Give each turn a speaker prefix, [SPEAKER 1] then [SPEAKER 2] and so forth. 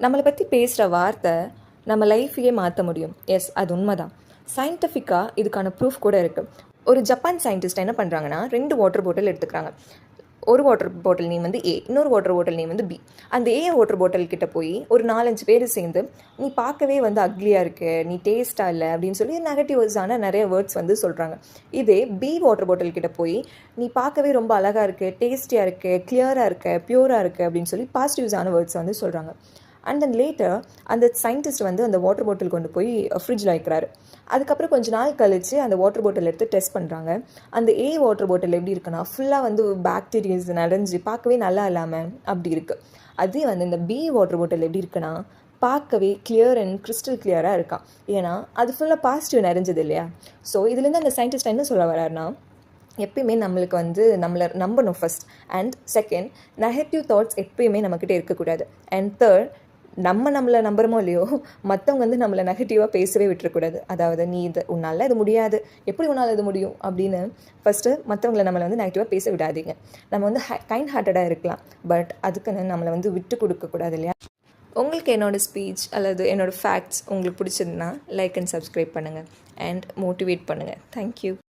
[SPEAKER 1] நம்மளை பற்றி பேசுகிற வார்த்தை நம்ம லைஃப்பையே மாற்ற முடியும். எஸ், அது உண்மைதான். சயின்டிஃபிக்காக இதுக்கான ப்ரூஃப் கூட இருக்குது. ஒரு ஜப்பான் சயின்டிஸ்ட் என்ன பண்ணுறாங்கன்னா, 2 வாட்டர் பாட்டில் எடுத்துக்கிறாங்க. ஒரு வாட்டர் பாட்டில் நேம் வந்து ஏ, இன்னொரு வாட்டர் பாட்டில் நேம் வந்து பி. அந்த ஏ வாட்டர் பாட்டில் கிட்ட போய் ஒரு 4-5 பேர் சேர்ந்து, நீ பார்க்கவே வந்து அக்லியாக இருக்கு, நீ டேஸ்ட்டாக இல்லை அப்படின்னு சொல்லி நெகட்டிவ்ஸான நிறைய வேர்ட்ஸ் வந்து சொல்கிறாங்க. இதே பி வாட்டர் பாட்டில் கிட்ட போய், நீ பார்க்கவே ரொம்ப அழகாக இருக்குது, டேஸ்டியாக இருக்குது, கிளியராக இருக்குது, பியூராக இருக்குது அப்படின்னு சொல்லி பாசிட்டிவ்ஸான வேர்ட்ஸ் வந்து சொல்கிறாங்க. அண்ட் தென் லேட்டர் அந்த சயின்டிஸ்ட் வந்து அந்த வாட்டர் பாட்டில் கொண்டு போய் ஃப்ரிட்ஜில் வைக்கிறாரு. அதுக்கப்புறம் கொஞ்ச நாள் கழித்து அந்த வாட்டர் பாட்டில் எடுத்து டெஸ்ட் பண்ணுறாங்க. அந்த ஏ வாட்டர் பாட்டில் எப்படி இருக்குன்னா, ஃபுல்லாக வந்து பாக்டீரியாஸ் நிறைஞ்சு பார்க்கவே நல்லா இல்லாமல் அப்படி இருக்குது. அதே வந்து இந்த பி வாட்டர் பாட்டில் எப்படி இருக்குன்னா, பார்க்கவே கிளியர் அண்ட் கிறிஸ்டல் கிளியராக இருக்கான். ஏன்னா அது ஃபுல்லாக பாசிட்டிவ் நிறைஞ்சது இல்லையா. ஸோ இதுலேருந்து அந்த சயின்டிஸ்ட் என்ன சொல்ல வர்றாருன்னா, எப்பயுமே நம்மளுக்கு வந்து நம்மளை நம்பணும் first. And second, negative thoughts எப்பயுமே நம்மக்கிட்ட இருக்கக்கூடாது. அண்ட் தேர்ட், நம்மளை நம்புறமோ இல்லையோ, மற்றவங்க வந்து நம்மளை நெகட்டிவாக பேசவே விட்டுறக்கூடாது. அதாவது நீ உன்னால் இது முடியாது, எப்படி உன்னால் இது முடியும் அப்படின்னு ஃபஸ்ட்டு மற்றவங்களை நம்மளை வந்து நெகட்டிவாக பேச விடாதீங்க. நம்ம வந்து கைண்ட் ஹார்ட்டடாக இருக்கலாம், பட் அதுக்குன்னு நம்மளை வந்து விட்டு கொடுக்கக்கூடாது இல்லையா. உங்களுக்கு என்னோடய ஸ்பீச் அல்லது என்னோடய ஃபேக்ட்ஸ் உங்களுக்கு பிடிச்சதுன்னா லைக் அண்ட் சப்ஸ்கிரைப் பண்ணுங்கள் அண்ட் மோட்டிவேட் பண்ணுங்கள். தேங்க்யூ.